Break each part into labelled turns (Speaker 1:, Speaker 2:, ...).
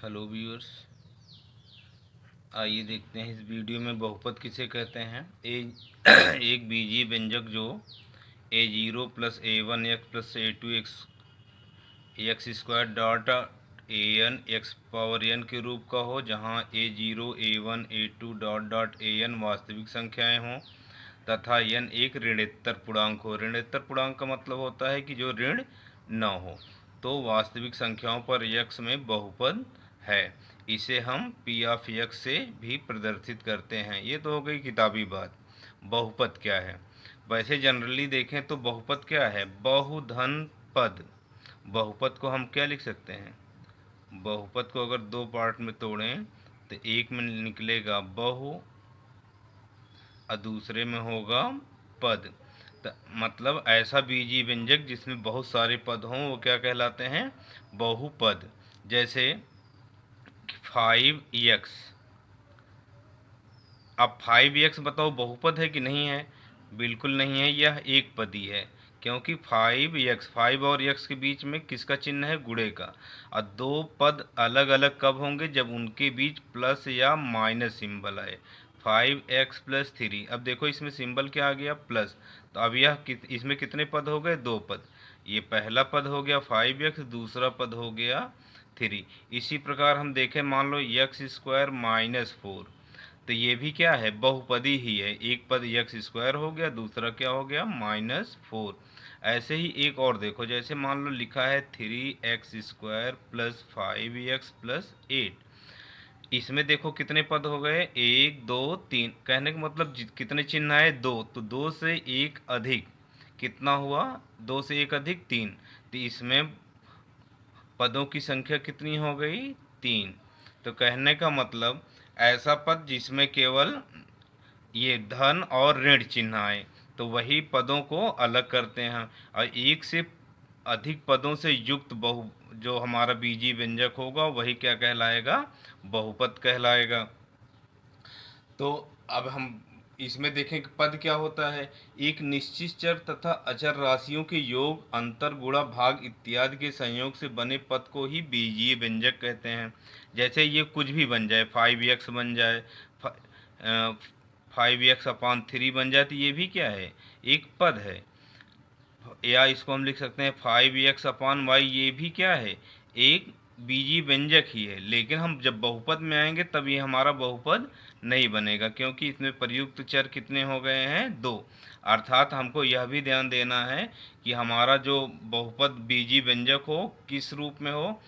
Speaker 1: Hello viewers, आइए देखते हैं इस वीडियो में बहुपद किसे कहते हैं। एक बीजीय व्यंजक जो a0 plus a1 x plus a2 x square dot an x power n के रूप का हो, जहां a0 a1 a2 dot dot an वास्तविक संख्याएं हों तथा n एक ऋणोत्तर पूर्णांक हो। ऋणोत्तर पूर्णांक का मतलब होता है कि जो ऋण न हो, तो वास्तविक संख्याओं पर x में बहुपद है। इसे हम p ऑफ x से भी प्रदर्शित करते हैं। ये तो हो गई किताबी बात। बहुपद क्या है? वैसे जनरली देखें तो बहुपद क्या है? बहुधन पद। बहुपद को हम क्या लिख सकते हैं? बहुपद को अगर दो पार्ट में तोड़ें तो एक में निकलेगा बहु और दूसरे में होगा पद। मतलब ऐसा बीजीय व्यंजक जिसमें बहुत सारे पद हों वो क्या कहलाते हैं? बहुपद। जैसे 5x। अब 5x बताओ बहुपद है कि नहीं है? बिल्कुल नहीं है, यह एक पदी है। क्योंकि 5x 5 और x के बीच में किसका चिन्ह है? गुणे का। और दो पद अलग अलग कब होंगे? जब उनके बीच प्लस या माइनस सिंबल आए। 5x plus 3। अब देखो इसमें सिंबल क्या आ गया? प्लस। तो अब इसमें कितने पद हो गए? दो पद। ये पहला पद हो गया 5x, दूसरा पद हो गया 3। इसी प्रकार हम देखें, मान लो एक्स स्क्वायर माइनस 4, तो ये भी क्या है? बहुपदी ही है। एक पद एक्स स्क्वायर हो गया, दूसरा क्या हो गया? -4। ऐसे ही एक और देखो, जैसे मान लो लिखा है 3x square plus 5x plus 8। इसमें देखो कितने पद हो गए? 1 2 3। कहने का मतलब कितने चिन्ह आए? दो। तो दो से एक अधिक कितना हुआ? दो से एक अधिक 3। तो इसमें पदों की संख्या कितनी हो गई? 3। तो कहने का मतलब ऐसा पद जिसमें केवल ये धन और ऋण चिन्ह आए तो वही पदों को अलग करते हैं। और एक से अधिक पदों से युक्त बहु जो हमारा बीजीय व्यंजक होगा वही क्या कहलाएगा? बहुपद कहलाएगा। तो अब हम इसमें देखें कि पद क्या होता है। एक निश्चित चर तथा अचर राशियों के योग, अंतर, गुणा, भाग इत्यादि के संयोग से बने पद को ही बीजीय व्यंजक कहते हैं। जैसे ये कुछ भी बन जाए, 5x बन जाए, 5x/3 बन जाए, तो ये भी क्या है? एक पद है। या इसको हम लिख सकते हैं 5x/y, ये भी क्या है? एक बीजीय व्यंजक ही है। लेकिन हम जब बहुपद में आएंगे तब ये हमारा बहुपद नहीं बनेगा, क्योंकि इसमें प्रयुक्त चर कितने हो गए हैं? दो। अर्थात हमको यह भी ध्यान देना है कि हमारा जो बहुपद बीजीय व्यंजक हो किस रूप में हो?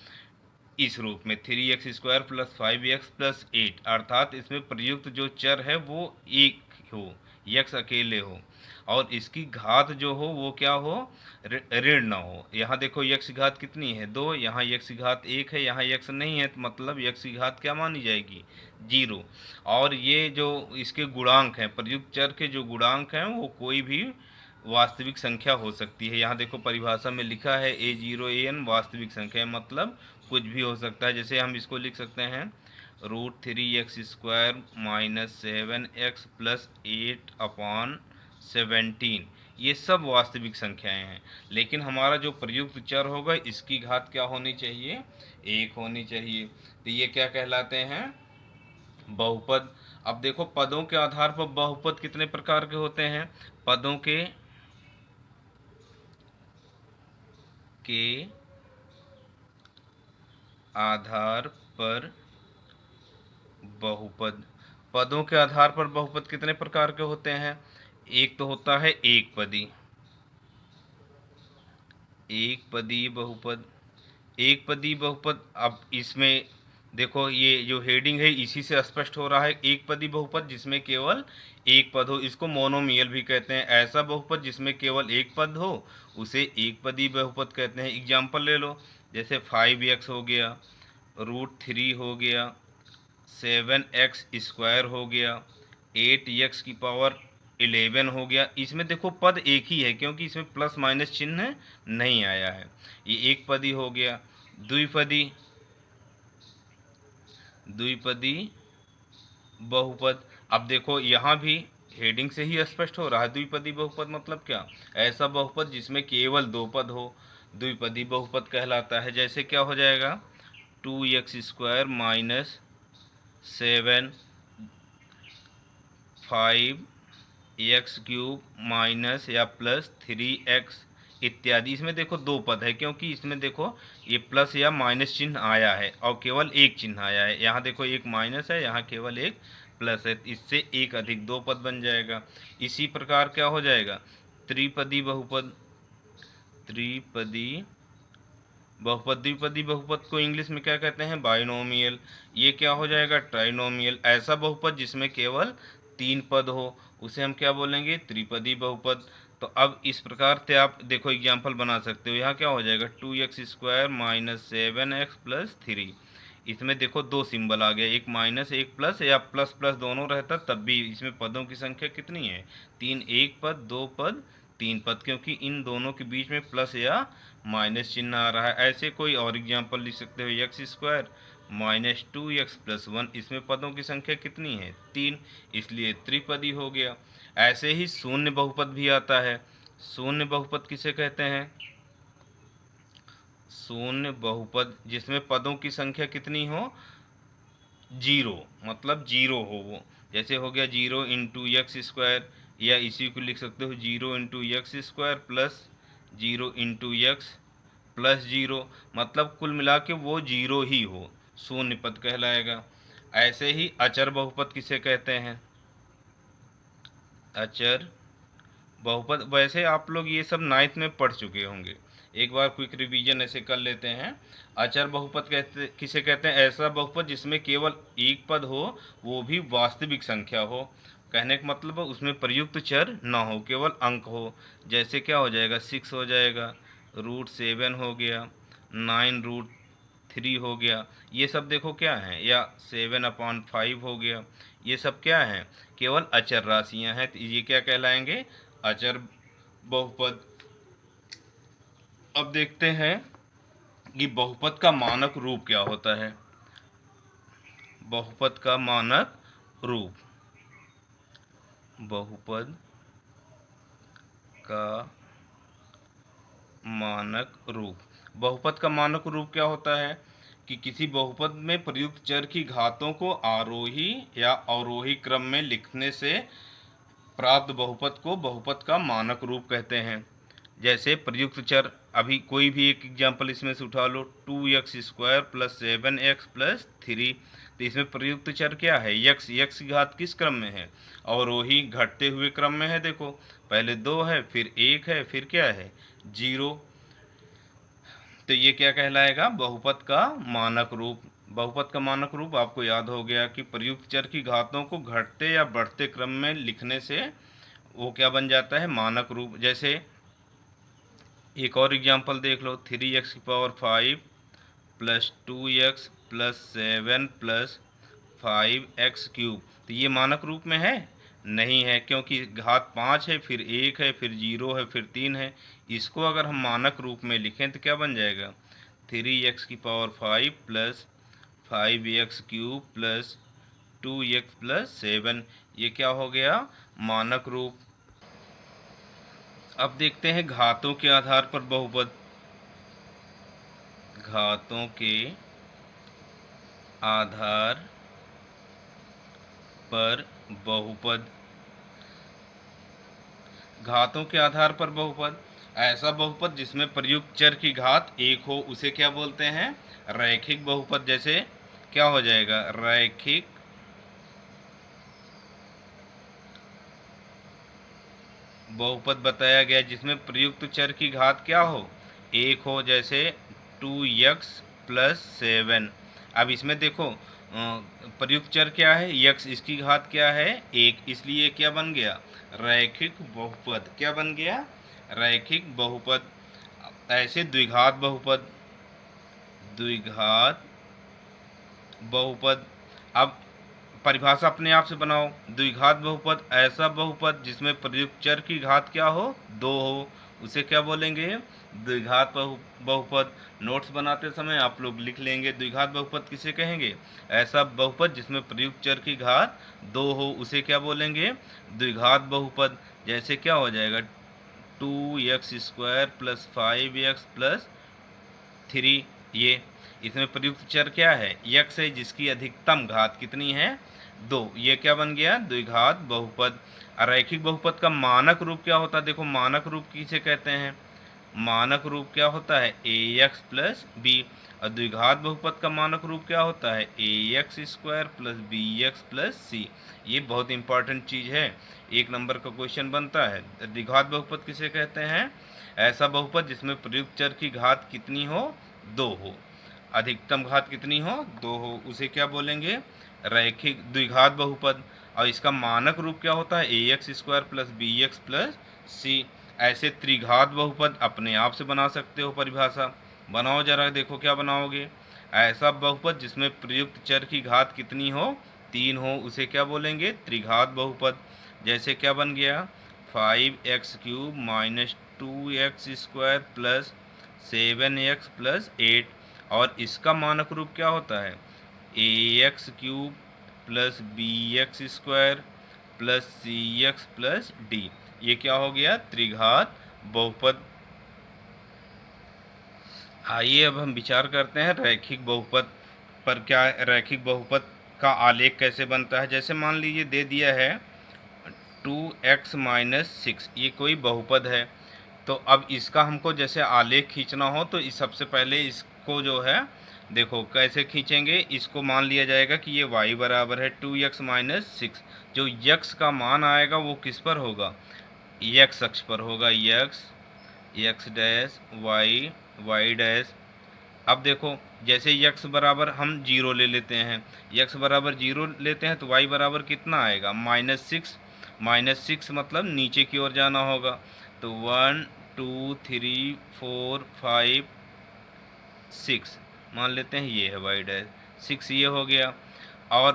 Speaker 1: इस रूप में 3x square plus 5x plus 8। अर्थात इसमें प्रयुक्त जो चर है वो एक हो, x अकेले हो, और इसकी घात जो हो वो क्या हो? ऋण ना हो। यहाँ देखो x की घात कितनी है? 2। यहाँ x की घात 1 है, यहाँ x नहीं है, तो मतलब x की घात क्या मानी जाएगी? 0। और ये जो इसके गुणांक हैं, प्रयुक्त चर के जो गुणांक हैं वो कोई भी वास्तविक संख्या हो सकती है। यहाँ देखो परिभाषा में लिखा है a0 an वास्तविक संख्या, मतलब कुछ भी हो सकता है। जैसे हम इसको लिख सकते हैं √3x स्क्वायर -7x प्लस 8/17। ये सब वास्तविक संख्याएं हैं। लेकिन हमारा जो प्रयुक्त चर होगा इसकी घात क्या होनी चाहिए? 1 होनी चाहिए। तो ये क्या कहलाते हैं? बहुपद। अब देखो पदों के आधार पर बहुपद कितने प्रकार के होते हैं? पदों के आधार पर बहुपद। पदों के आधार पर बहुपद कितने प्रकार के होते हैं? एक तो होता है एक पदी। एक पदी बहुपद। एक पदी बहुपद। अब इसमें देखो ये जो हेडिंग है इसी से स्पष्ट हो रहा है। एक पदी बहुपद जिसमें केवल एक पद हो, इसको मोनोमियल भी कहते हैं। ऐसा बहुपद जिसमें केवल एक पद हो उसे एक पदी बहुपद कहते हैं। एग्जाम्पल ले लो, जैसे 5x हो गया, √3 हो गया, 7x स्क्वायर हो गया, 8x⁻11 हो गया। इसमें देखो पद एक ही है क्योंकि इसमें प्लस माइनस चिन्ह नहीं आया है। ये एक पदी हो गया। द्विपदी द्विपदी बहुपद। अब देखो यहाँ भी हेडिंग से ही स्पष्ट हो रहा है। द्विपदी बहुपद मतलब क्या? ऐसा बहुपद जिसमें केवल दो पद हो, द्विपदी बहुपद कहलाता है। जैसे क्या हो जाएगा? 2x² माइनस 7 5x³ माइनस या प्लस 3x इत्यादि। इसमें देखो दो पद है, क्योंकि इसमें देखो ये प्लस या माइनस चिन्ह आया है और केवल एक चिन्ह आया है। यहाँ देखो एक माइनस है, यहाँ केवल एक प्लस है, इससे एक अधिक दो पद बन जाएगा। इसी प्रकार क्या हो जाएगा, त्रिपदी बहुपद। त्रिपदी बहुपद, द्विपदी बहुपद को इंग्लिश में क्या कहते हैं, बाइनोमियल। ये क्या हो जाएगा, ट्राइनोमियल। ऐसा बहुपद जिसमें केवल तीन पद हो उसे हम क्या बोलेंगे, त्रिपदी बहुपद। तो अब इस प्रकार से आप देखो एग्जाम्पल बना सकते हो। यहाँ क्या हो जाएगा, 2x² माइनस 7x प्लस 3। इसमें देखो दो सिंबल आ गया, एक माइनस एक प्लस, या प्लस प्लस दोनों रहता तब भी इसमें पदों की संख्या कितनी है, तीन। एक पद, दो पद, तीन पद, क्योंकि इन दोनों के बीच में प्लस या माइनस चिन्ह आ रहा है। ऐसे कोई और एग्जाम्पल लिख सकते हो, x² माइनस 2x प्लस 1। इसमें पदों की संख्या कितनी है, तीन, इसलिए त्रिपदी हो गया। ऐसे ही शून्य बहुपद भी आता है। शून्य बहुपद किसे कहते हैं, शून्य बहुपद जिसमें पदों की संख्या कितनी हो, जीरो, मतलब जीरो हो वो। जैसे हो गया 0 इंटू x², या इसी को लिख सकते हो 0 into x² plus 0 into x plus 0, मतलब कुल मिला के वो जीरो ही हो, शून्य पद कहलाएगा। ऐसे ही अचर बहुपद किसे कहते हैं, अचर बहुपद। वैसे आप लोग ये सब 9th में पढ़ चुके होंगे, एक बार क्विक रिवीजन ऐसे कर लेते हैं। अचर बहुपद किसे कहते हैं, ऐसा बहुपद जिसमें केवल एक पद हो, वो भी वास्तविक संख्या हो। कहने का मतलब उसमें प्रयुक्त चर ना हो, केवल अंक हो। जैसे क्या हो जाएगा, 6 हो जाएगा, √7 हो गया, 9√3 हो गया। ये सब देखो क्या है, या 7/5 हो गया। ये सब क्या है, केवल अचर राशियां हैं, तो ये क्या कहलाएंगे, अचर बहुपद। अब देखते हैं कि बहुपद का मानक रूप क्या होता है। बहुपद का मानक रूप, बहुपद का मानक रूप। बहुपद का मानक रूप क्या होता है कि किसी बहुपद में प्रयुक्त चर की घातों को आरोही या अवरोही क्रम में लिखने से प्राप्त बहुपद को बहुपद का मानक रूप कहते हैं। जैसे प्रयुक्त चर, अभी कोई भी एक एग्जाम्पल इसमें से उठा लो, 2x² प्लस 7x प्लस 3। तो इसमें प्रयुक्त चर क्या है, x। x की घात किस क्रम में है, अवरोही घटते हुए क्रम में है। देखो पहले 2 है, फिर 1 है, फिर क्या है, 0। तो ये क्या कहलाएगा, बहुपद का मानक रूप। बहुपद का मानक रूप आपको याद हो गया कि प्रयुक्त चर की घातों को घटते या बढ़ते क्रम में लिखने से वो क्या बन जाता है, मानक रूप। जैसे एक और एग्जांपल देख लो, 3x⁵ plus 2x plus 7 plus 5x³। तो ये मानक रूप में है, नहीं है, क्योंकि घात 5 है, फिर 1 है, फिर 0 है, फिर 3 है। इसको अगर हम मानक रूप में लिखें तो क्या बन जाएगा, 3x⁵ plus 5x³ plus 2x plus 7। ये क्या हो गया, मानक रूप। अब देखते हैं घातों के आधार पर बहुपद। घातों के आधार पर बहुपद। घातों के आधार पर बहुपद, ऐसा बहुपद जिसमें प्रयुक्त चर की घात 1 हो उसे क्या बोलते हैं, रैखिक बहुपद। जैसे क्या हो जाएगा, रैखिक बहुपद बताया गया जिसमें प्रयुक्त चर की घात क्या हो, 1 हो। जैसे 2x प्लस 7। अब इसमें देखो प्रयुक्त चर क्या है, x, इसकी घात क्या है, 1, इसलिए क्या बन गया, रैखिक बहुपद। क्या बन गया, रैखिक बहुपद। ऐसे द्विघात बहुपद, द्विघात बहुपद। अब परिभाषा अपने आप से बनाओ। द्विघात बहुपद ऐसा बहुपद जिसमें प्रयुक्त चर की घात क्या हो, 2 हो, उसे क्या बोलेंगे, द्विघात बहुपद। नोट्स बनाते समय आप लोग लिख लेंगे, द्विघात बहुपद किसे कहेंगे, ऐसा बहुपद जिसमें प्रयुक्त चर की घात 2 हो उसे क्या बोलेंगे, द्विघात बहुपद। जैसे क्या हो जाएगा, 2x² प्लस 5x प्लस 3। ये इसमें प्रयुक्त चर क्या है, x है, जिसकी अधिकतम घात कितनी है, 2। ये क्या बन गया, द्विघात बहुपद। रैखिक बहुपद का मानक रूप क्या होता है, देखो मानक रूप किसे कहते हैं, मानक रूप क्या होता है, ax प्लस बी। और द्विघात बहुपद का मानक रूप क्या होता है, ax square plus bx plus C. ये बहुत इंपॉर्टेंट चीज है, 1 नंबर का क्वेश्चन बनता है। द्विघात बहुपद किसे कहते हैं, ऐसा बहुपद जिसमें प्रयुक्त चर की घात कितनी हो, 2 हो, अधिकतम घात कितनी हो, 2 हो, उसे क्या बोलेंगे, रैखिक द्विघात बहुपद। और इसका मानक रूप क्या होता है, ax square plus bx plus C. ऐसे त्रिघात बहुपद अपने आप से बना सकते हो, परिभाषा बनाओ जरा, देखो क्या बनाओगे। ऐसा बहुपद जिसमें प्रयुक्त चर की घात कितनी हो, 3 हो, उसे क्या बोलेंगे, त्रिघात बहुपद। जैसे क्या बन गया, 5x³ minus 2x square plus 7x plus 8। और इसका मानक रूप क्या होता है, ax³ plus bx square plus cx plus d। ये क्या हो गया, त्रिघात बहुपद। आइए अब हम विचार करते हैं रैखिक बहुपद पर। क्या रैखिक बहुपद का आलेख कैसे बनता है। जैसे मान लीजिए दे दिया है 2x माइनस 6, ये कोई बहुपद है। तो अब इसका हमको जैसे आलेख खींचना हो तो इस सबसे पहले इसको जो है, देखो कैसे खींचेंगे, इसको मान लिया जाएगा कि ये y बराबर है 2x माइनस 6। जो x का मान आएगा वो किस पर होगा, x अक्ष पर होगा, x डैश y डैश। अब देखो जैसे x बराबर हम 0 ले लेते हैं, x बराबर 0 लेते हैं तो y बराबर कितना आएगा, -6। -6 मतलब नीचे की ओर जाना होगा। तो 1 2 3 4 5 6 मान लेते हैं, ये है y डैश 6, ये हो गया। और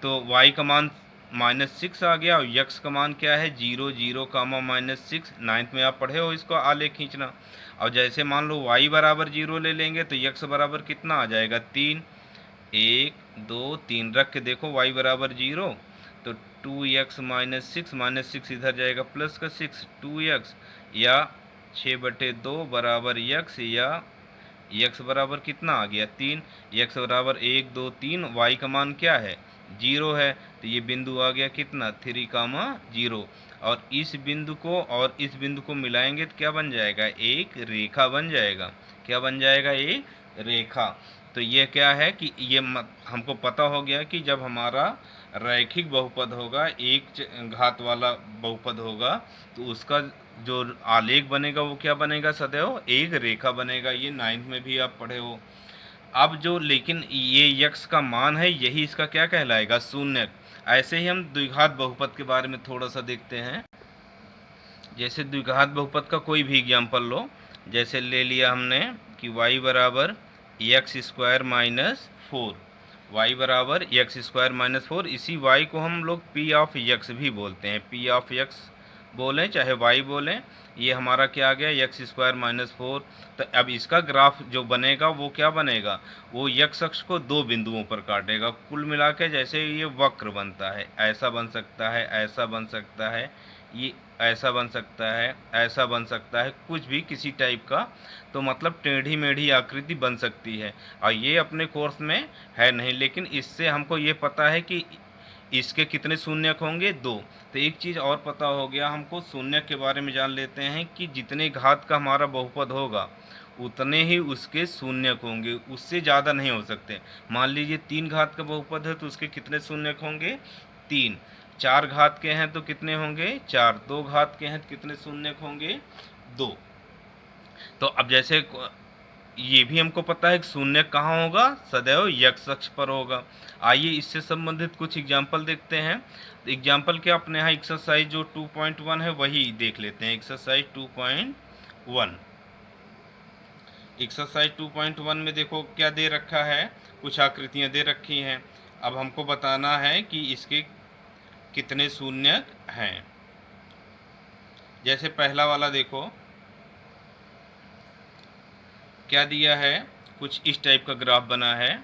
Speaker 1: तो y का मान -6 आ गया और x का मान क्या है, 0 0 कामा -6। 9th में आप पढ़े हो इसको आलेख खींचना। और जैसे मान लो y बराबर 0 ले लेंगे तो x बराबर कितना आ जाएगा, 3। 1 2 3 रख के देखो y बराबर 0, तो 2x माइनस 6 इधर जाएगा प्लस का 6 2x, या 6/2 बराबर x, या x बराबर कितना आ गया, 3। x बराबर 1 2 3, y का मान क्या है, 0 है। तो ये बिंदु आ गया कितना, 3, 0। और इस बिंदु को और इस बिंदु को मिलाएंगे तो क्या बन जाएगा, एक रेखा बन जाएगा। क्या बन जाएगा, एक रेखा। तो ये क्या है कि ये हमको पता हो गया कि जब हमारा रैखिक बहुपद होगा, एक घात वाला बहुपद होगा, तो उसका जो आलेख बनेगा वो क्या बनेगा, सदैव एक रेखा बनेगा। ये 9th में भी आप पढ़े हो। अब जो लेकिन ये यक्स का मान है, यही इसका क्या कहलाएगा, शून्य। ऐसे ही हम द्विघात बहुपद के बारे में थोड़ा सा देखते हैं। जैसे द्विघात बहुपद का कोई भी एग्जाम्पल लो, जैसे ले लिया हमने कि y बराबर एक्स स्क्वायर माइनस 4, वाई बराबर एक्स स्क्वायर माइनस 4। इसी y को हम लोग p ऑफ x भी बोलते हैं, p ऑफ x बोलें चाहे y बोलें। ये हमारा क्या आ गया, एक्स स्क्वायर माइनस 4। तो अब इसका ग्राफ जो बनेगा वो क्या बनेगा, वो x अक्ष को 2 बिंदुओं पर काटेगा। कुल मिला के जैसे ये वक्र बनता है, ऐसा बन सकता है, ऐसा बन सकता है, ये ऐसा बन सकता है, ऐसा बन सकता है, कुछ भी किसी टाइप का। तो मतलब टेढ़ी मेढ़ी आकृति बन सकती है। और ये अपने कोर्स में है नहीं, लेकिन इससे हमको ये पता है कि इसके कितने शून्यक होंगे, 2। तो एक चीज़ और पता हो गया हमको, शून्यक के बारे में जान लेते हैं कि जितने घात का हमारा बहुपद होगा उतने ही उसके शून्यक होंगे, उससे ज़्यादा नहीं हो सकते। मान लीजिए 3 घात का बहुपद है तो उसके कितने शून्यक होंगे, 3। 4 घात के हैं तो कितने होंगे, 4। 2 घात के हैं तो कितने शून्यक होंगे, 2। तो अब जैसे ये भी हमको पता है कि शून्य कहाँ होगा, सदैव x अक्ष पर होगा। आइए इससे संबंधित कुछ एग्जाम्पल देखते हैं। एग्जाम्पल क्या, अपने यहाँ एक्सरसाइज जो 2.1 है वही देख लेते हैं। एक्सरसाइज 2.1, एक्सरसाइज 2.1 में देखो क्या दे रखा है, कुछ आकृतियाँ दे रखी हैं। अब हमको बताना है कि इसके कितने शून्य हैं। जैसे पहला वाला देखो क्या दिया है, कुछ इस टाइप का ग्राफ बना है।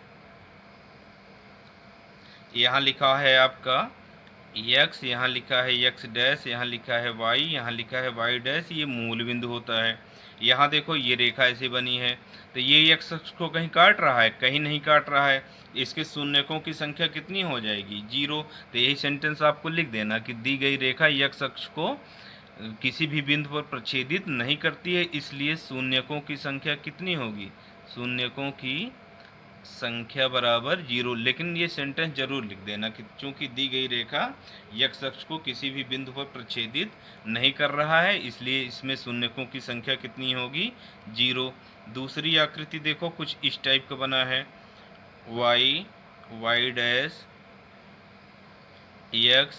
Speaker 1: यहाँ लिखा है आपका यक्स यहाँ लिखा है यक्स डैश, यहाँ लिखा है वाई, यहाँ लिखा है वाई डैश, ये मूल बिंदु होता है। यहाँ देखो ये रेखा ऐसी बनी है, तो ये यक्स अक्ष को कहीं काट रहा है, कहीं नहीं काट रहा है। इसके शून्यकों की संख्या कितनी हो जाएगी? 0। तो यही सेंटेंस आपको लिख देना कि दी गई रेखा यक्स अक्ष को किसी भी बिंदु पर प्रच्छेदित नहीं करती है, इसलिए शून्यकों की संख्या कितनी होगी? शून्यकों की संख्या बराबर 0। लेकिन ये सेंटेंस जरूर लिख देना कि चूंकि दी गई रेखा यक्स अक्ष को किसी भी बिंदु पर प्रच्छेदित नहीं कर रहा है, इसलिए इसमें शून्यकों की संख्या कितनी होगी? 0। दूसरी आकृति देखो, कुछ इस टाइप का बना है, y y dash x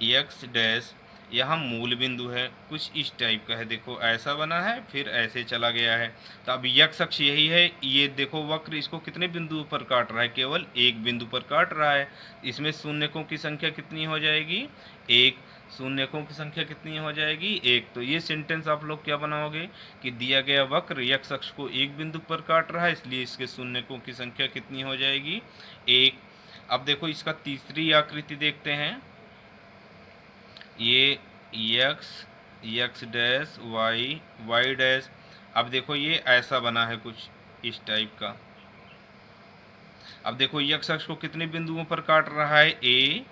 Speaker 1: x dash, यहाँ मूल बिंदु है, कुछ इस टाइप का है। देखो ऐसा बना है, फिर ऐसे चला गया है। तो अब यक्स अक्ष यही है, ये देखो वक्र इसको कितने बिंदु पर काट रहा है? केवल एक बिंदु पर काट रहा है। इसमें शून्यकों की संख्या कितनी हो जाएगी? 1। शून्यकों की संख्या कितनी हो जाएगी? 1। तो ये सेंटेंस आप लोग क्या बनाओगे कि दिया गया वक्र यक्स अक्ष को एक बिंदु पर काट रहा है, इसलिए इसके शून्यकों की संख्या कितनी हो जाएगी? 1। अब देखो इसका तीसरी आकृति देखते हैं, ये x x dash y y dash. अब देखो ये ऐसा बना है कुछ इस टाइप का। अब देखो यक्स अक्ष को कितने बिंदुओं पर काट रहा है? ए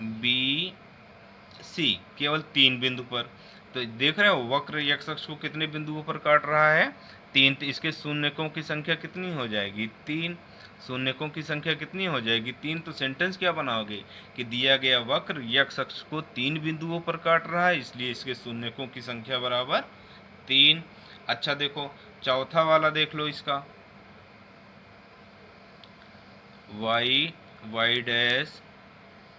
Speaker 1: बी सी, केवल 3 बिंदु पर। तो देख रहे हो वक्र यक्स अक्ष को कितने बिंदुओं पर काट रहा है? 3। तो इसके शून्यकों की संख्या कितनी हो जाएगी? 3। शून्यकों की संख्या कितनी हो जाएगी? 3। तो सेंटेंस क्या बनाओगे कि दिया गया वक्र यक्स अक्ष को 3 बिंदुओं पर काट रहा है, इसलिए इसके शून्यकों की संख्या बराबर 3। अच्छा देखो चौथा वाला देख लो इसका, y y dash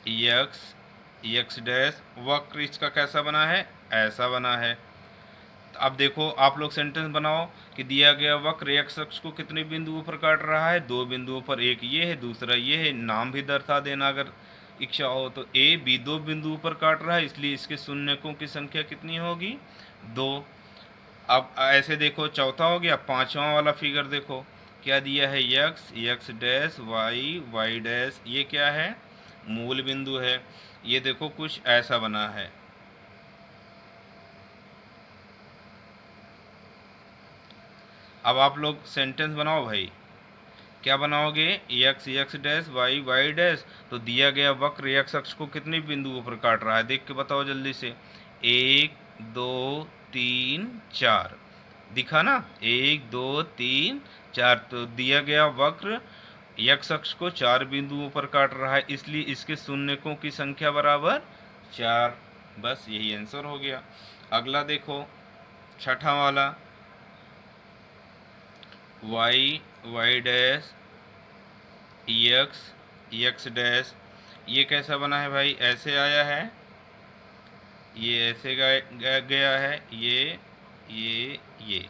Speaker 1: x x dash, वक्र इसका कैसा बना है? ऐसा बना है। तो अब देखो आप लोग सेंटेंस बनाओ कि दिया गया वक्र एक्स अक्ष को कितने बिंदुओं पर काट रहा है? 2 बिंदुओं पर, एक ये है दूसरा ये है। नाम भी दर्शा देना अगर इच्छा हो तो। ए बी 2 बिंदुओं पर काट रहा है, इसलिए इसके शून्यकों की संख्या कितनी होगी? 2। अब ऐसे देखो चौथा हो गया। पांचवा वाला फिगर देखो क्या दिया है? X x dash y y dash, ये क्या है? मूल बिंदु है। ये देखो कुछ ऐसा बना है। अब आप लोग सेंटेंस बनाओ भाई, क्या बनाओगे? X x dash y y dash, तो दिया गया वक्र यक्स अक्ष को कितने बिंदुओं पर काट रहा है? देख के बताओ जल्दी से। 1 2 3 4, दिखा ना? 1 2 3 4। तो दिया गया वक्र यक्स अक्ष को 4 बिंदुओं पर काट रहा है, इसलिए इसके शून्यकों की संख्या बराबर 4। बस यही आंसर हो गया। अगला देखो छठा वाला, y y dash x x dash, ये कैसा बना है भाई? ऐसे आया है, ये ऐसे गया है, ये।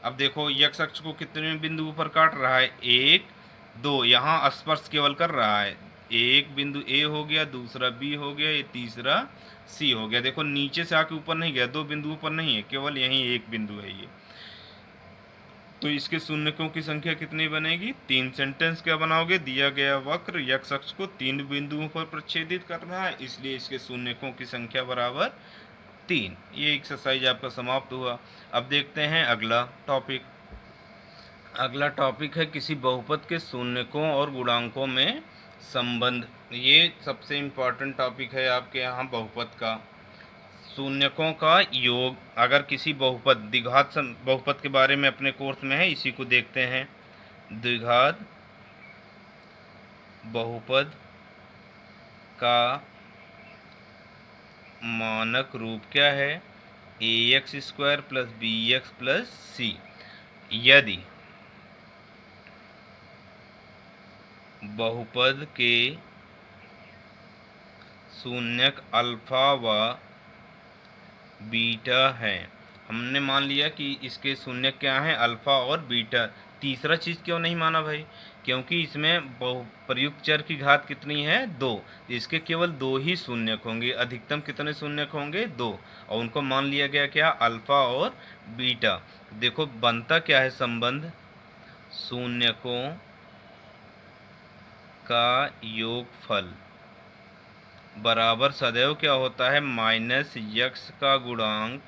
Speaker 1: अब देखो यक्स अक्ष को कितने बिंदुओं पर काट रहा है? 1 2, यहाँ स्पर्श केवल कर रहा है। एक बिंदु ए हो गया, दूसरा बी हो गया, ये तीसरा सी हो गया। देखो नीचे से आके ऊपर नहीं गया, 2 बिंदुओं पर नहीं है, केवल यहीं एक बिंदु है ये। तो इसके शून्यकों की संख्या कितनी बनेगी? 3। सेंटेंस क्या बनाओगे? दिया गया वक्र यक्स अक्ष को 3 बिंदुओं पर प्रच्छेदित कर रहा है, इसलिए इसके शून्यकों की संख्या बराबर 3। ये एक्सरसाइज आपका समाप्त हुआ। अब देखते हैं अगला टॉपिक। अगला टॉपिक है किसी बहुपद के शून्यकों और गुणांकों में संबंध। ये सबसे इम्पोर्टेंट टॉपिक है आपके यहाँ बहुपद का। शून्यकों का योग, अगर किसी बहुपद द्विघात बहुपद के बारे में अपने कोर्स में है, इसी को देखते हैं। द्विघात बहुपद का मानक रूप क्या है? ax² + bx + c। यदि बहुपद के शून्यक अल्फा व बीटा है, हमने मान लिया कि इसके शून्यक क्या हैं? अल्फा और बीटा। तीसरा चीज़ क्यों नहीं माना भाई? क्योंकि इसमें प्रयुक्त चर की घात कितनी है? 2। इसके केवल 2 ही शून्यक होंगे। अधिकतम कितने शून्यक होंगे? 2। और उनको मान लिया गया क्या? अल्फा और बीटा। देखो बनता क्या है संबंध? शून्यकों का योगफल बराबर सदैव क्या होता है, माइनस यक्स का गुणांक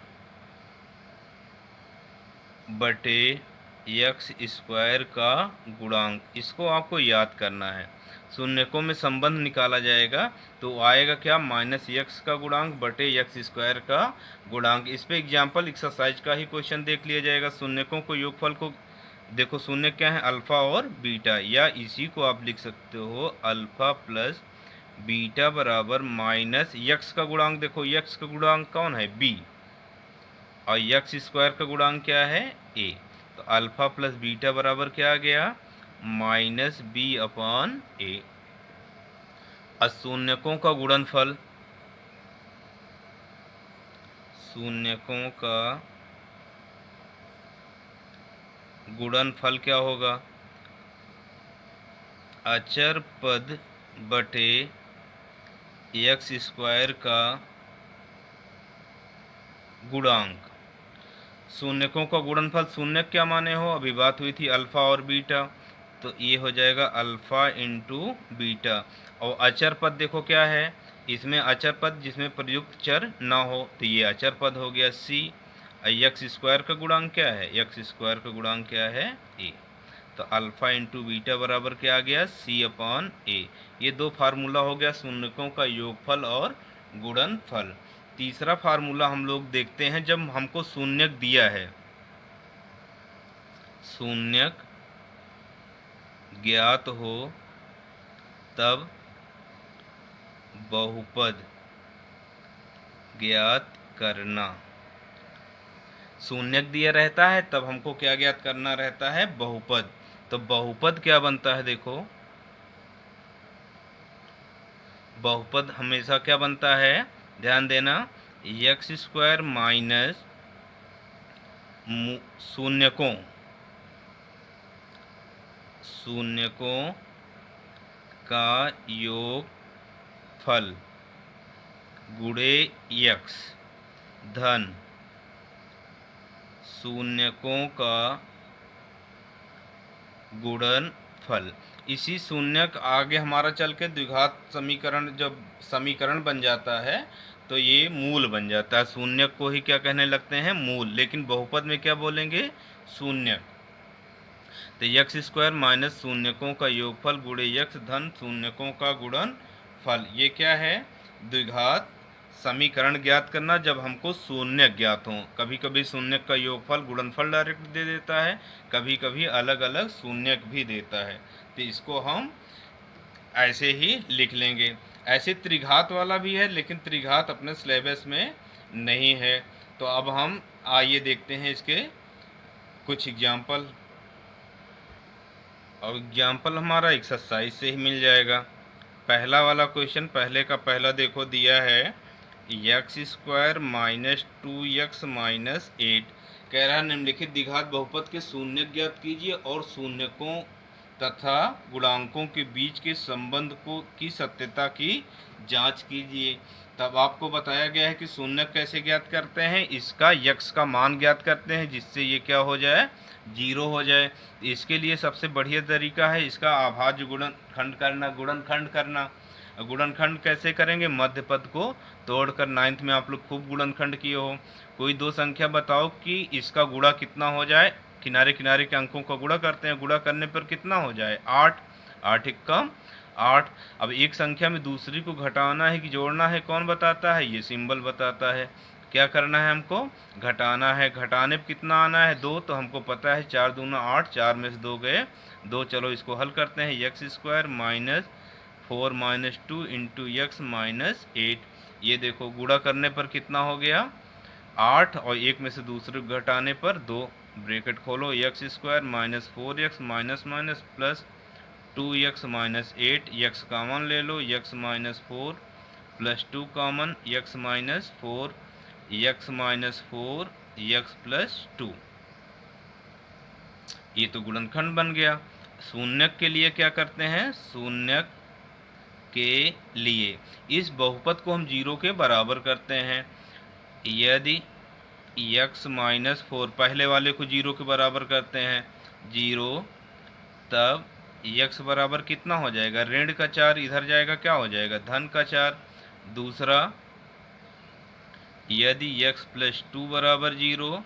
Speaker 1: बटे यक्स स्क्वायर का गुणांक। इसको आपको याद करना है। शून्यकों में संबंध निकाला जाएगा तो आएगा क्या, माइनस यक्स का गुणांक बटे यक्स स्क्वायर का गुणांक। इस पे एग्जाम्पल एक्सरसाइज का ही क्वेश्चन देख लिया जाएगा। शून्यकों को योगफल को देखो, शून्य क्या है, अल्फा और बीटा, या इसी को आप लिख सकते हो अल्फा प्लस बीटा बराबर माइनस यक्स का गुणांक। देखो यक्स का गुणांक कौन है, बी, और यक्स स्क्वायर का गुणांक क्या है, ए। तो अल्फा प्लस बीटा बराबर क्या आ गया, माइनस बी अपॉन ए। शून्यकों का गुणनफल, शून्यकों का गुणनफल क्या होगा, अचर पद बटे एक्स स्क्वायर का गुणांक। शून्यकों का गुणनफल, शून्य क्या माने हो, अभी बात हुई थी अल्फा और बीटा, तो ये हो जाएगा अल्फा इंटू बीटा। और अचर पद देखो क्या है, इसमें अचर पद जिसमें प्रयुक्त चर ना हो, तो ये अचर पद हो गया सी। यक्स स्क्वायर का गुणांक क्या है, यक्स स्क्वायर का गुणांक क्या है, ए। तो अल्फा इंटू बीटा बराबर क्या आ गया, सी अपॉन ए। ये दो फार्मूला हो गया शून्यकों का योगफल और गुणनफल। तीसरा फार्मूला हम लोग देखते हैं, जब हमको शून्यक दिया है, शून्यक ज्ञात हो तब बहुपद ज्ञात करना। शून्यक दिया रहता है तब हमको क्या ज्ञात करना रहता है, बहुपद। तो बहुपद क्या बनता है, देखो बहुपद हमेशा क्या बनता है, ध्यान देना, एक्स स्क्वायर माइनस शून्यकों का योगफल गुणे यक्स धन शून्यकों का गुणनफल। इसी शून्यक आगे हमारा चल के द्विघात समीकरण, जब समीकरण बन जाता है तो ये मूल बन जाता है। शून्यक को ही क्या कहने लगते हैं, मूल। लेकिन बहुपद में क्या बोलेंगे, शून्यक। तो यक्स स्क्वायर माइनस शून्यकों का योगफल गुणे यक्स धन शून्यकों का गुणनफल। ये क्या है, द्विघात समीकरण ज्ञात करना जब हमको शून्यक ज्ञात हो। कभी कभी शून्यक का योगफल गुणनफल डायरेक्ट दे देता है, कभी कभी अलग अलग शून्यक भी देता है। तो इसको हम ऐसे ही लिख लेंगे। ऐसे त्रिघात वाला भी है, लेकिन त्रिघात अपने सिलेबस में नहीं है। तो अब हम आइए देखते हैं इसके कुछ एग्जाम्पल। और एग्जाम्पल हमारा एक्सरसाइज से ही मिल जाएगा। पहला वाला क्वेश्चन, पहले का पहला देखो दिया है, x square minus 2x minus 8। कह रहा है निम्नलिखित द्विघात बहुपद के शून्य ज्ञात कीजिए और शून्यकों तथा गुणांकों के बीच के संबंध को की सत्यता की जांच कीजिए। तब आपको बताया गया है कि शून्य कैसे ज्ञात करते हैं, इसका यक्स का मान ज्ञात करते हैं जिससे ये क्या हो जाए, जीरो हो जाए। इसके लिए सबसे बढ़िया तरीका है इसका अभाज्य गुणनखंड करना, गुणनखंड करना। गुणनखंड कैसे करेंगे, मध्य पद को तोड़कर। 9th में आप लोग खूब गुणनखंड किए हो। कोई दो संख्या बताओ कि इसका गुणा कितना हो जाए, किनारे किनारे के अंकों का गुणा करते हैं, गुणा करने पर कितना हो जाए, 8। 8 एक कम 8। अब एक संख्या में दूसरी को घटाना है कि जोड़ना है, कौन बताता है, ये सिंबल बताता है। क्या करना है हमको, घटाना है। घटाने पर कितना आना है, 2। तो हमको पता है 4 दूना 8, 4 में से 2 गए 2। चलो इसको हल करते हैं। X square minus 4 minus 2 into x minus 8। ये देखो गुणा करने पर कितना हो गया, 8, और एक में से दूसरे घटाने पर 2। ब्रैकेट खोलो, x square minus 4x minus minus plus 2x minus 8। X common ले लो, x minus 4 plus 2 common, x minus 4, x minus 4, x plus 2। ये तो गुणनखंड बन गया। शून्यक के लिए क्या करते हैं, शून्यक के लिए इस बहुपद को हम 0 के बराबर करते हैं। यदि x माइनस 4, पहले वाले को 0 के बराबर करते हैं, 0, तब x बराबर कितना हो जाएगा, ऋण का 4 इधर जाएगा, क्या हो जाएगा, धन का 4। दूसरा, यदि x प्लस 2 बराबर 0,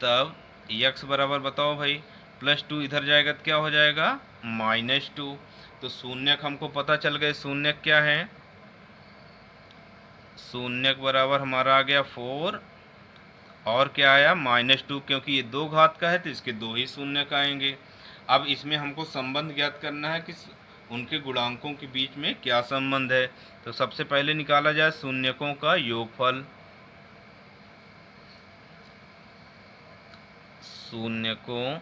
Speaker 1: तब x बराबर बताओ भाई, प्लस 2 इधर जाएगा तो क्या हो जाएगा, -2। तो शून्यक हमको पता चल गए, शून्यक क्या है, शून्यक बराबर हमारा आ गया 4, और क्या आया -2, क्योंकि ये 2 घात का है तो इसके 2 ही शून्यक आएंगे। अब इसमें हमको संबंध ज्ञात करना है कि उनके गुणांकों के बीच में क्या संबंध है। तो सबसे पहले निकाला जाए शून्यकों का योगफल। शून्यकों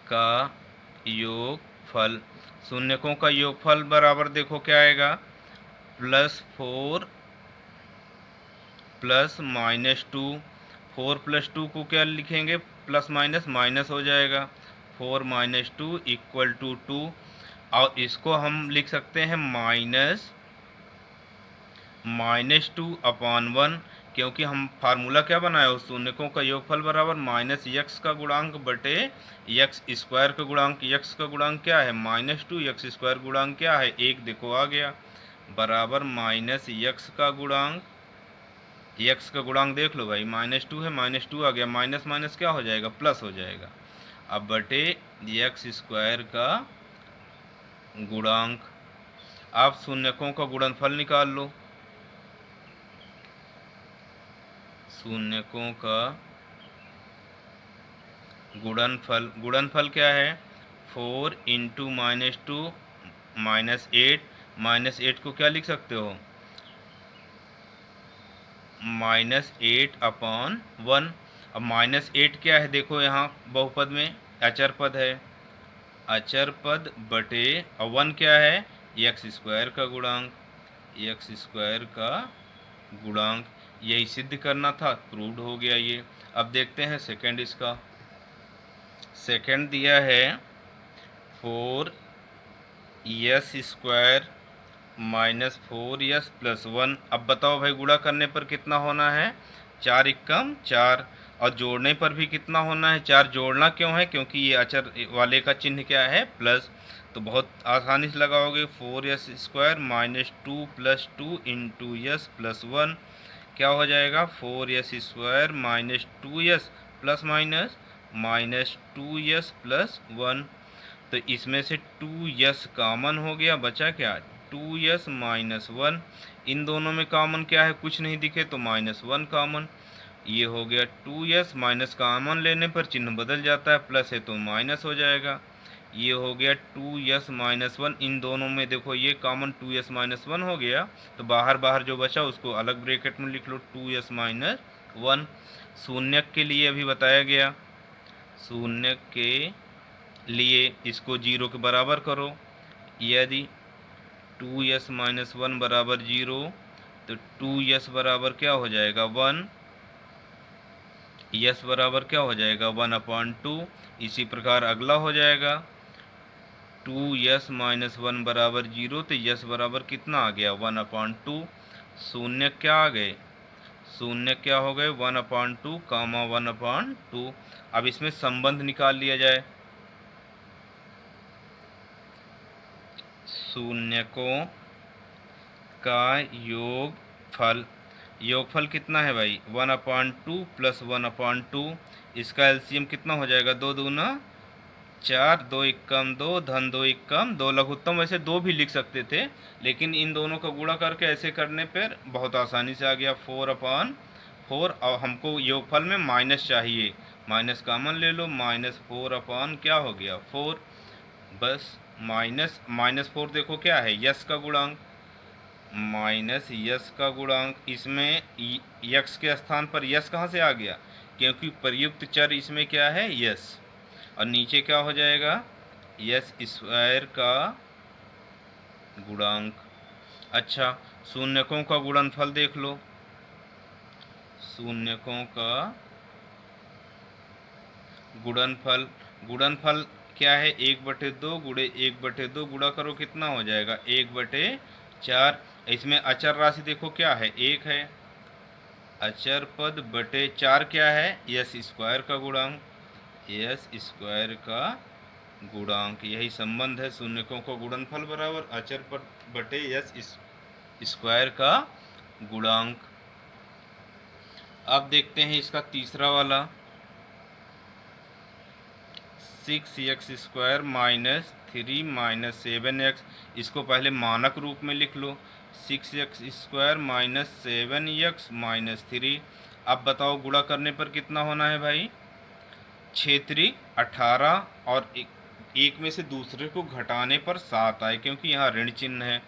Speaker 1: का योगफल, शून्यकों का योगफल बराबर देखो क्या आएगा, +4 प्लस -2। 4 + 2 को क्या लिखेंगे, प्लस माइनस माइनस हो जाएगा, 4 - 2 = 2। और इसको हम लिख सकते हैं -2/1, क्योंकि हम फार्मूला क्या बनाया, उस शून्यकों का योगफल बराबर -x का गुणांक बटे x² का गुणांक। x का गुणांक क्या है, -2, x² गुणांक क्या है 1, देखो आ गया, बराबर -x का गुणांक, x का गुणांक देख लो भाई, -2 है, -2 आ गया, माइनस माइनस क्या हो जाएगा, प्लस हो जाएगा। अब बटे x² का गुणांक। आप शून्यकों का गुणनफल निकाल लो। शून्यकों का गुणनफल, गुणनफल क्या है, 4 × -2 -8, -8 को क्या लिख सकते हो, -8/1। अब -8 क्या है, देखो यहाँ बहुपद में अचर पद है, अचर पद बटे, और 1 क्या है, x² का गुणांक, x² का गुणांक। यही सिद्ध करना था, प्रूव्ड हो गया ये। अब देखते हैं सेकंड इसका। सेकंड दिया है 4s² -4s + 1। अब बताओ भाई, गुणा करने पर कितना होना है, 4 × 4, और जोड़ने पर भी कितना होना है, 4। जोड़ना क्यों है, क्योंकि ये अचर वाले का चिन्ह क्या है, प्लस। तो बहुत आसानी से लगाओगे, 4s² -2 + 2 × s + 1 क्या हो जाएगा, 4s² -2s ±-2s + 1। तो इसमें से 2s कॉमन हो गया, बचा क्या, 2s - 1। इन दोनों में कॉमन क्या है, कुछ नहीं दिखे तो -1 कॉमन, ये हो गया 2s। माइनस कॉमन लेने पर चिन्ह बदल जाता है, प्लस है तो माइनस हो जाएगा, ये हो गया 2s - 1। इन दोनों में देखो ये कॉमन 2s - 1 हो गया, तो बाहर बाहर जो बचा उसको अलग ब्रैकेट में लिख लो, 2s - 1। शून्यक के लिए अभी बताया गया, शून्यक के लिए इसको 0 के बराबर करो। यदि 2s - 1 बराबर 0, तो 2s बराबर क्या हो जाएगा, 1। s बराबर क्या हो जाएगा, 1/2। इसी प्रकार अगला हो जाएगा 2s - 1 बराबर 0, तो s बराबर कितना आ गया, 1/2। शून्य क्या आ गए, शून्य क्या हो गए, 1/2, 1/2। अब इसमें संबंध निकाल लिया जाए। शून्यकों का योगफल, योगफल कितना है भाई, 1/2 + 1/2। इसका एलसीएम कितना हो जाएगा, 2 दूना 4, 2 एकम 2, धन 2 एकम 2, लघुत्तम वैसे 2 भी लिख सकते थे, लेकिन इन दोनों का गुणा करके ऐसे करने पर बहुत आसानी से आ गया 4/4। और हमको योगफल में माइनस चाहिए, माइनस कॉमन ले लो, -4/ क्या हो गया, 4। बस -4 देखो क्या है, यस का गुणांक, -यस का गुणांक। इसमें यक्स के स्थान पर यस कहाँ से आ गया, क्योंकि प्रयुक्त चर इसमें क्या है, यस। और नीचे क्या हो जाएगा, s² का गुणांक। अच्छा, शून्यकों का गुणनफल देख लो। शून्यकों का गुणनफल, गुणनफल क्या है, 1/2 गुणे 1/2 गुणा करो, कितना हो जाएगा, 1/4। इसमें अचर राशि देखो क्या है, 1 है, अचर पद बटे 4 क्या है, s² का गुणांक, s² का गुणांक। यही संबंध है, शून्यकों का गुणनफल बराबर अचर पद बटे s स्क्वायर का गुणांक। अब देखते हैं इसका तीसरा वाला, 6x² माइनस 3 माइनस 7x। इसको पहले मानक रूप में लिख लो, 6x² माइनस 7x माइनस 3। अब बताओ गुणा करने पर कितना होना है भाई, 6×3 18, और एक में से दूसरे को घटाने पर 7 आए, क्योंकि यहाँ ऋण चिन्ह है।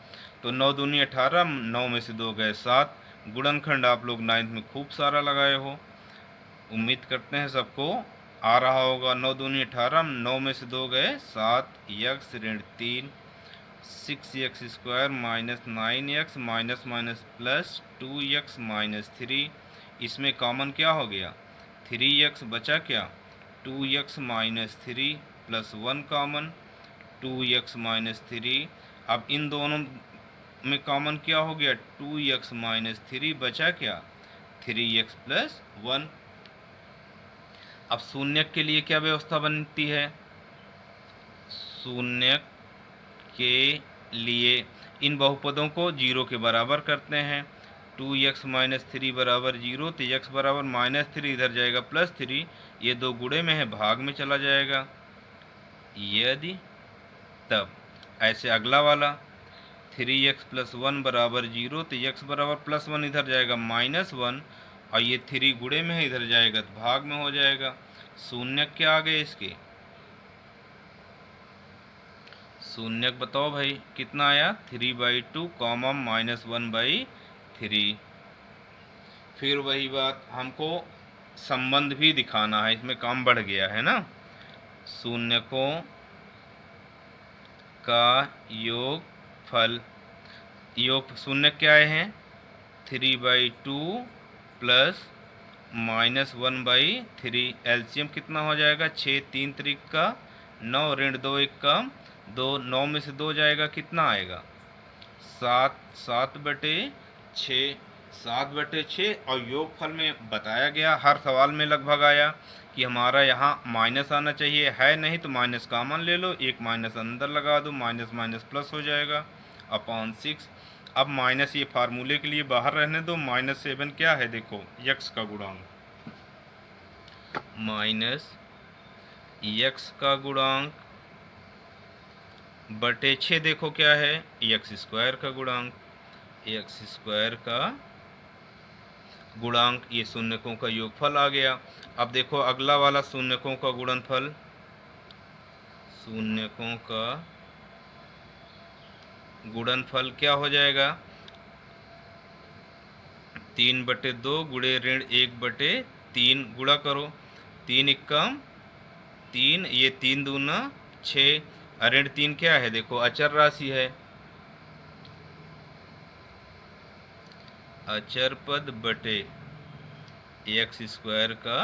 Speaker 1: तो 9 दूनी 18, 9 में से 2 गए 7। गुणनखंड आप लोग 9th में खूब सारा लगाए हो, उम्मीद करते हैं सबको आ रहा होगा। 9 दूनी 18, 9 में से 2 गए 7, x ऋण 3, 6x² minus 9x minus minus plus 2x minus 3। इसमें कॉमन क्या हो गया, 3x बचा क्या, 2x minus 3 plus 1 common, 2x minus 3। अब इन दोनों में कॉमन क्या हो गया, 2x माइनस 3 बचा क्या, 3x प्लस 1। अब शून्यक के लिए क्या व्यवस्था बनती है, शून्यक के लिए इन बहुपदों को 0 के बराबर करते हैं। 2x माइनस 3 बराबर 0, तो x बराबर माइनस 3 इधर जाएगा प्लस 3, ये दो गुणे में है भाग में चला जाएगा। यदि तब ऐसे अगला वाला 3x प्लस 1 बराबर 0, तो x बराबर प्लस 1 इधर जाएगा माइनस 1, और ये 3 गुणे में है इधर जाएगा तो भाग में हो जाएगा। शून्यक क्या आ गए इसके, शून्यक बताओ भाई कितना आया, 3/2 कॉमा माइनस 1/3। फिर वही बात, हमको संबंध भी दिखाना है, इसमें काम बढ़ गया है ना। शून्यकों का योगफल, योग शून्य क्या आए हैं, 3/2 प्लस माइनस 1/3। एलसीएम कितना हो जाएगा, 6 3 त्रिक का 9 ऋण 2 1 का 2, 9 में से 2 जाएगा कितना आएगा, 7, 7/6, 7/6। और योगफल में बताया गया, हर सवाल में लगभग आया कि हमारा यहाँ माइनस आना चाहिए, है नहीं तो माइनस कॉमन ले लो, एक माइनस अंदर लगा दो, माइनस माइनस प्लस हो जाएगा अपॉन 6। अब माइनस ये फार्मूले के लिए बाहर रहने दो, -7 क्या है देखो, x का गुणांक, माइनस x का गुणांक बटे 6 देखो क्या है, x² का गुणांक, x² का गुणांक, ये शून्यकों का योगफल आ गया। अब देखो अगला वाला शून्यकों का गुणनफल, शून्यकों का गुणनफल क्या हो जाएगा, 3/2 गुणे ऋण 1/3, गुणा करो, 3 एकम 3, ये 3 दूना 6, ऋण 3 क्या है देखो, अचर राशि है, अचर पद बटे x² का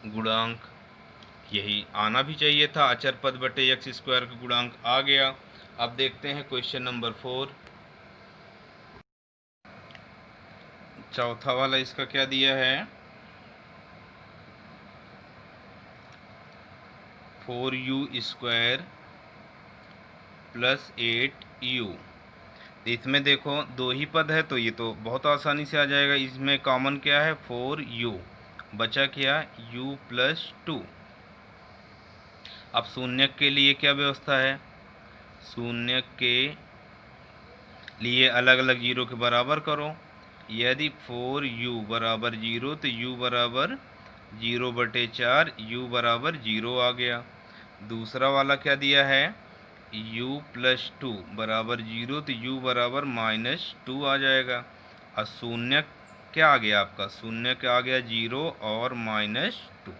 Speaker 1: गुणांक, यही आना भी चाहिए था, अचर पद बटे x² का गुणांक आ गया। अब देखते हैं क्वेश्चन नंबर 4, चौथा वाला इसका क्या दिया है, 4u² प्लस 8u। इसमें देखो दो ही पद है तो ये तो बहुत आसानी से आ जाएगा। इसमें कॉमन क्या है, 4u, बचा क्या, u प्लस 2। अब शून्यक के लिए क्या व्यवस्था है, शून्यक के लिए अलग अलग 0 के बराबर करो। यदि 4u बराबर 0, तो u बराबर 0/4, u बराबर 0 आ गया। दूसरा वाला क्या दिया है, u प्लस 2 बराबर 0, तो u बराबर -2 आ जाएगा। और शून्य क्या आ गया आपका, शून्य क्या आ गया, 0 और -2,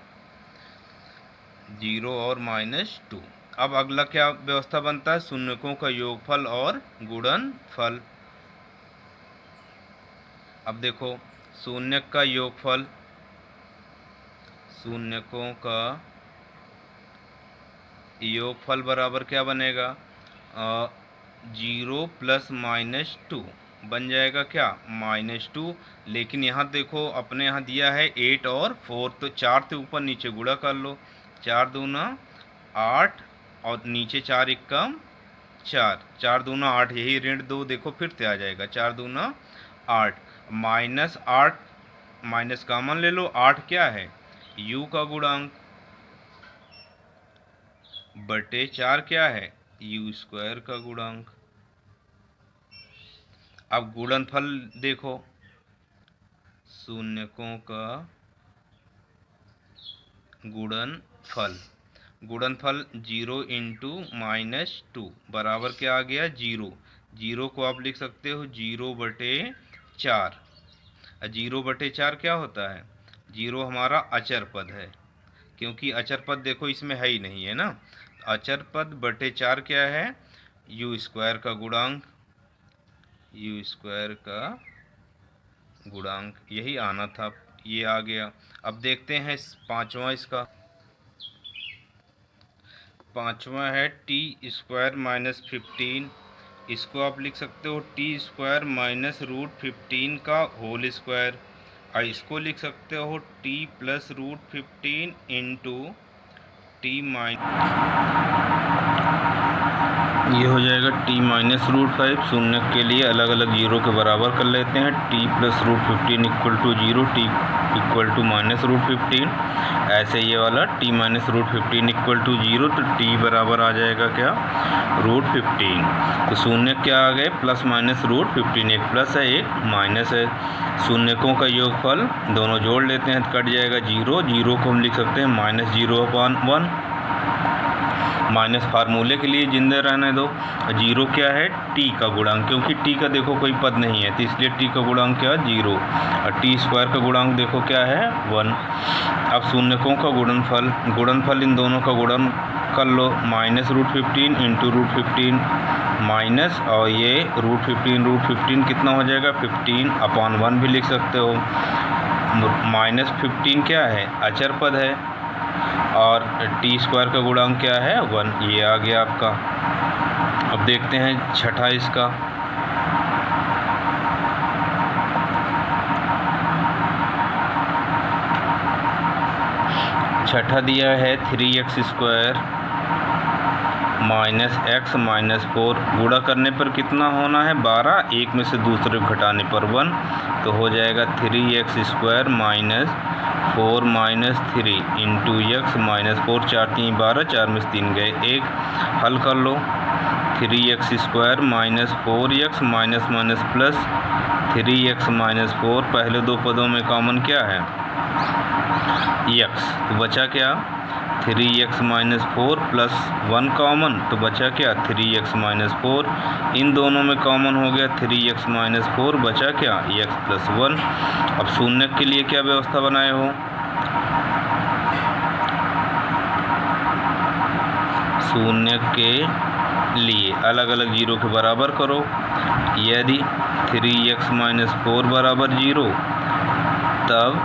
Speaker 1: 0 और -2। अब अगला क्या व्यवस्था बनता है, शून्यकों का योगफल और गुणनफल। अब देखो शून्यक का योगफल, शून्यकों का योगफल बराबर क्या बनेगा, 0 प्लस -2 बन जाएगा क्या, -2। लेकिन यहाँ देखो अपने यहाँ दिया है 8 और 4, तो 4 से ऊपर नीचे गुणा कर लो, 4 दूना 8 और नीचे 4 एकम 4, 4 दूना 8, यही ऋण 2 देखो फिर से आ जाएगा, 4 दूना 8, -8 माइनस कॉमन ले लो, 8 क्या है u का गुणांक, बटे 4 क्या है u स्क्वायर का गुणांक। अब गुणनफल देखो, शून्यकों का गुणनफल, गुणनफल 0 इंटू -2 बराबर क्या आ गया 0, 0 को आप लिख सकते हो 0 बटे 4, 0 बटे 4 क्या होता है, 0 हमारा अचर पद है, क्योंकि अचर पद देखो इसमें है ही नहीं है ना, अचर पद बटे 4 क्या है u स्क्वायर का गुणांक, u स्क्वायर का गुणांक, यही आना था, ये आ गया। अब देखते हैं पांचवा, इसका पांचवा है टी स्क्वायर माइनस 15, इसको आप लिख सकते हो टी स्क्वायर माइनस √15 का होल स्क्वायर, और इसको लिख सकते हो टी प्लस √15 इंटू टी ये हो जाएगा t माइनस √5। शून्य के लिए अलग अलग जीरो के बराबर कर लेते हैं, t plus √15 equal to 0, t equal to minus √15, ऐसे ये वाला t माइनस √15 इक्वल टू 0, तो t बराबर आ जाएगा क्या √15। तो शून्य क्या आ गए प्लस माइनस √15, एक प्लस है एक माइनस है, शून्यकों का योगफल दोनों जोड़ लेते हैं तो कट जाएगा 0, 0 को हम लिख सकते हैं -0/1, माइनस फार्मूले के लिए जिंदे रहने दो, 0 क्या है t का गुणांक, क्योंकि t का देखो कोई पद नहीं है तो इसलिए t का गुणांक क्या 0, और t स्क्वायर का गुणांक देखो क्या है 1। अब शून्यकों का गुणनफल, गुणनफल इन दोनों का गुणन कर लो, -√15 इंटू √15 माइनस, और ये √15 कितना हो जाएगा 15/1 भी लिख सकते हो, -15 क्या है अचर पद है, और टी स्क्वायर का गुणांक क्या है 1, ये आ गया आपका। अब देखते हैं छठा, इसका छठा दिया है 3x square minus x minus 4, गुणा करने पर कितना होना है 12, एक में से दूसरे को घटाने पर 1, तो हो जाएगा 3x square minus 4 minus 3 into x minus 4, 4 3 12, 4 में से 3 गए 1, हल कर लो, 3x square minus 4x minus minus plus 3x minus 4, पहले दो पदों में कॉमन क्या है x, तो बचा क्या 3x माइनस 4 प्लस 1 कॉमन, तो बचा क्या 3x माइनस 4, इन दोनों में कॉमन हो गया 3x माइनस 4, बचा क्या x प्लस 1। अब शून्य के लिए क्या व्यवस्था बनाए हो, शून्य के लिए अलग अलग जीरो के बराबर करो, यदि 3x माइनस 4 बराबर 0, तब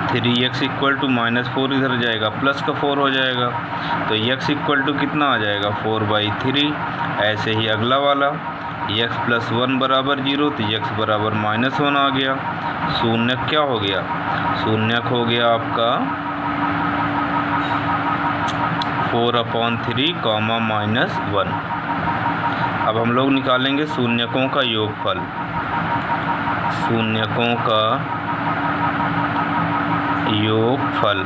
Speaker 1: 3x इक्वल टू -4 इधर जाएगा, प्लस का 4 हो जाएगा, तो x इक्वल टू कितना आ जाएगा 4/3। ऐसे ही अगला वाला x प्लस 1 बराबर 0, तो x बराबर -1 आ गया, शून्य क्या हो गया, शून्य हो गया आपका 4/3 कॉमा -1। अब हम लोग निकालेंगे शून्यकों का योगफल, शून्यकों का योगफल,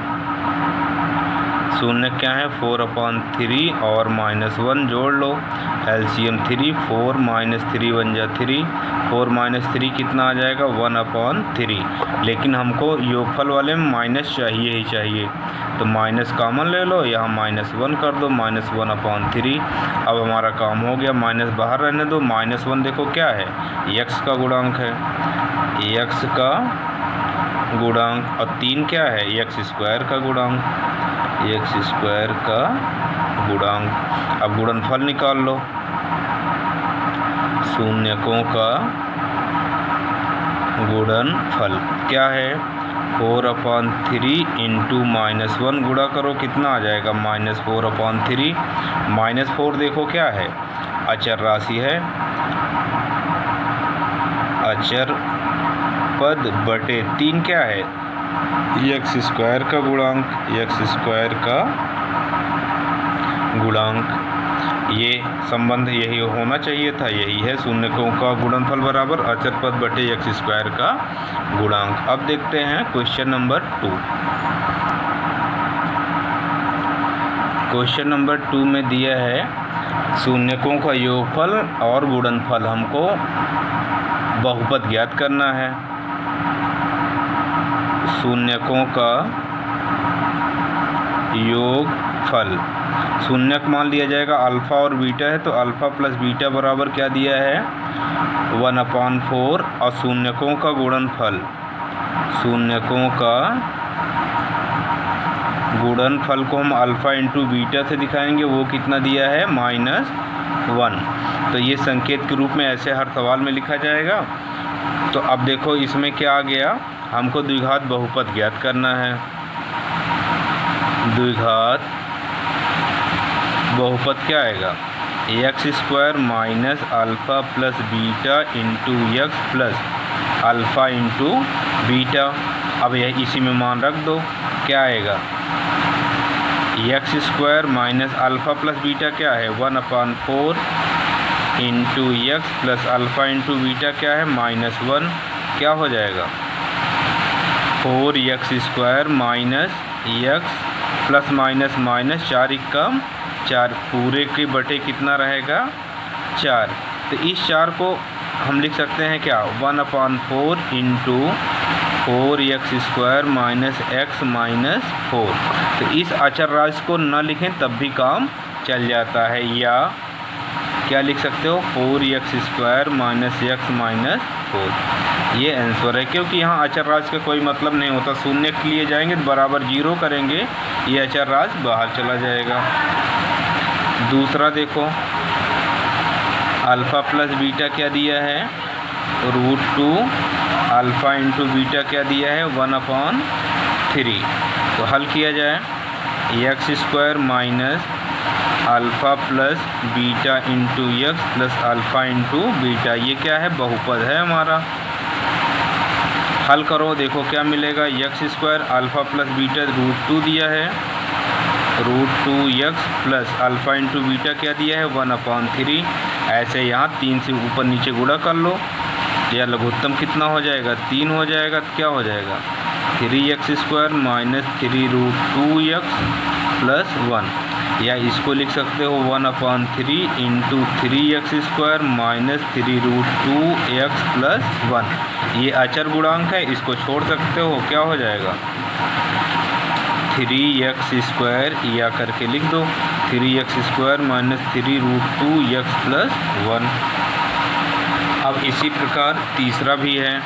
Speaker 1: शून्य क्या है 4/3 और -1 जोड़ लो, एलसीएम 3, 4 - 3 बन जा 3, 4 - 3 कितना आ जाएगा 1/3, लेकिन हमको योगफल वाले में माइनस चाहिए ही चाहिए, तो माइनस कॉमन ले लो, यहाँ -1 कर दो, -1/3। अब हमारा काम हो गया, माइनस बाहर रहने दो, -1 देखो क्या है x का गुणांक है, x का गुणांक, और 3 क्या है x स्क्वायर का गुणांक, x स्क्वायर का गुणांक। अब गुणनफल निकाल लो, शून्यकों का गुणनफल क्या है 4/3 इंटू -1, गुणा करो कितना आ जाएगा -4/3, -4 देखो क्या है अचर राशि है, अचर पद बटे 3 क्या है x स्क्वायर का गुणांक, x स्क्वायर का गुणांक। ये संबंध यही होना चाहिए था, यही है शून्यकों का गुणनफल बराबर अचर पद बटे एक्स स्क्वायर का गुणांक। अब देखते हैं क्वेश्चन नंबर 2। क्वेश्चन नंबर 2 में दिया है शून्यकों का योगफल और गुणनफल, हमको बहुपद ज्ञात करना है। शून्यकों का योगफल, शून्यक मान लिया जाएगा अल्फ़ा और बीटा है, तो अल्फ़ा प्लस बीटा बराबर क्या दिया है 1/4, और शून्यकों का गुणनफल, शून्यकों का गुणनफल को हम अल्फ़ा इंटू बीटा से दिखाएंगे, वो कितना दिया है -1। तो ये संकेत के रूप में ऐसे हर सवाल में लिखा जाएगा। तो अब देखो इसमें क्या आ गया, हमको द्विघात बहुपद ज्ञात करना है। द्विघात बहुपद क्या आएगा, x square minus alpha plus beta into x plus alpha into beta. अब यह इसी में मान रख दो, क्या आएगा x square minus alpha plus beta क्या है 1/4 into x plus alpha into beta क्या है -1, क्या हो जाएगा 4x square minus x plus minus minus 4 एकम 4, पूरे के बटे कितना रहेगा 4। तो इस 4 को हम लिख सकते हैं क्या 1/4 into 4x square minus x minus 4। तो इस अचर राशि को न लिखें तब भी काम चल जाता है, या क्या लिख सकते हो 4x square minus x minus 4। ये आंसर है, क्योंकि यहाँ अचर राशि का कोई मतलब नहीं होता। शून्य के लिए जाएंगे तो बराबर 0 करेंगे, ये अचर राशि बाहर चला जाएगा। दूसरा देखो अल्फ़ा प्लस बीटा क्या दिया है √2, अल्फ़ा इंटू बीटा क्या दिया है 1/3। तो हल किया जाए x square minus alpha plus beta into x plus alpha into beta, ये क्या है बहुपद है हमारा। हल करो, देखो क्या मिलेगा x square alpha plus beta √2 दिया है, √2x plus alpha into beta क्या दिया है 1/3। ऐसे यहाँ 3 से ऊपर नीचे गुणा कर लो, या लघुत्तम कितना हो जाएगा 3 हो जाएगा। तो क्या हो जाएगा 3x square minus 3√2x plus 1, या इसको लिख सकते हो 1/3 into 3x square minus 3√2x plus 1। ये अचर गुणांक है, इसको छोड़ सकते हो, क्या हो जाएगा 3x स्क्वायर या करके लिख दो 3x square minus 3√2x plus 1। अब इसी प्रकार तीसरा भी है,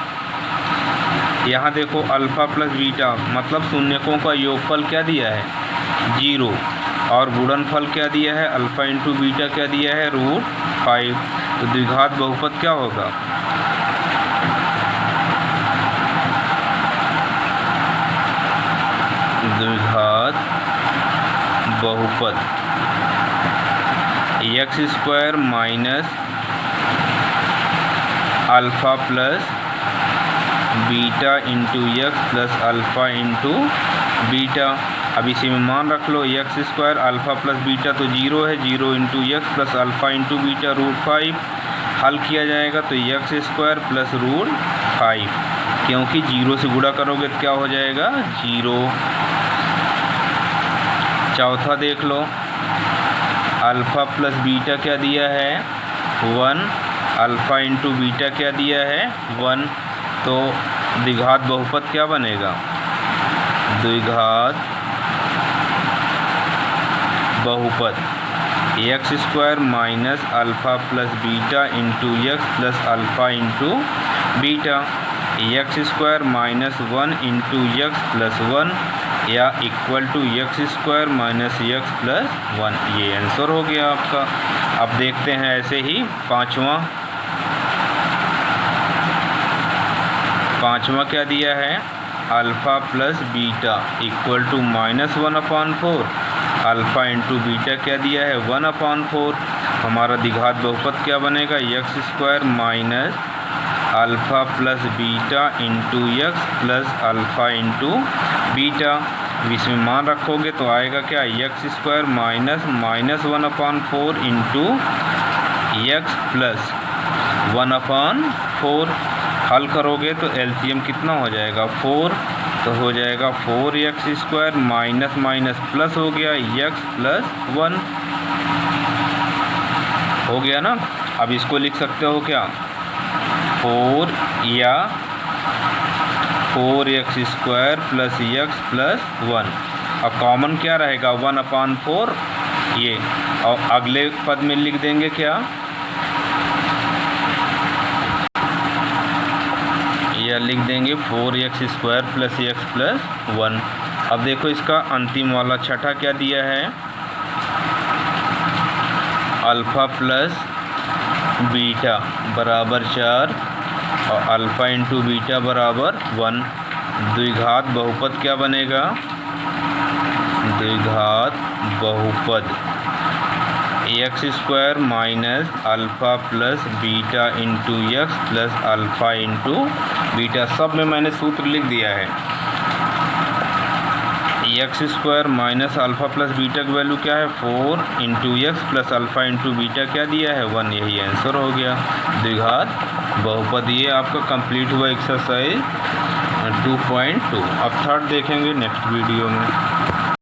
Speaker 1: यहाँ देखो अल्फ़ा प्लस बीटा मतलब शून्यकों का योगफल क्या दिया है 0, और गुणनफल क्या दिया है अल्फ़ा इंटू बीटा क्या दिया है √5। तो द्विघात बहुपद क्या होगा द्विघात बहुपद x square minus alpha plus beta into x plus alpha into beta. अब इसी में मान रख लो x square alpha plus beta तो 0 है, 0 into x plus alpha into beta √5। हल किया जाएगा तो एक्स स्क्वायर प्लस √5, क्योंकि 0 से गुणा करोगे तो क्या हो जाएगा 0। चौथा देख लो अल्फ़ा प्लस बीटा क्या दिया है 1, अल्फ़ा इंटू बीटा क्या दिया है 1। तो द्विघात बहुपद क्या बनेगा द्विघात बहुपद x square minus alpha plus beta into x plus alpha into beta, x square minus 1 into x plus 1 या equal to x square minus x plus 1। ये आंसर हो गया आपका। अब देखते हैं ऐसे ही पाँचवा क्या दिया है alpha plus beta equal to -1/4, alpha into beta क्या दिया है 1/4। हमारा द्विघात बहुपद क्या बनेगा x square minus alpha plus beta into x plus alpha into beta. इसमें मान रखोगे तो आएगा क्या, x square minus 1/4 into x plus 1/4। हल करोगे तो एलसीएम कितना हो जाएगा, 4, तो हो जाएगा 4x square minus minus plus हो गया x प्लस 1 हो गया ना। अब इसको लिख सकते हो क्या, 4 या 4x square plus x plus 1। अब कॉमन क्या रहेगा, 1/4 ये, और अगले पद में लिख देंगे क्या, या लिख देंगे 4x square plus x plus 1। अब देखो इसका अंतिम वाला छठा क्या दिया है, अल्फ़ा प्लस बीटा बराबर 4 और अल्फ़ा इंटू बीटा बराबर 1। द्विघात बहुपद क्या बनेगा, द्विघात बहुपद x square minus alpha plus beta into x plus alpha into beta. सब में मैंने सूत्र लिख दिया है। X square minus alpha plus beta की वैल्यू क्या है, 4 into x plus alpha into beta क्या दिया है, 1। यही आंसर हो गया द्विघात बहुपद। ये आपका कंप्लीट हुआ एक्सरसाइज 2.2। अब थर्ड देखेंगे नेक्स्ट वीडियो में।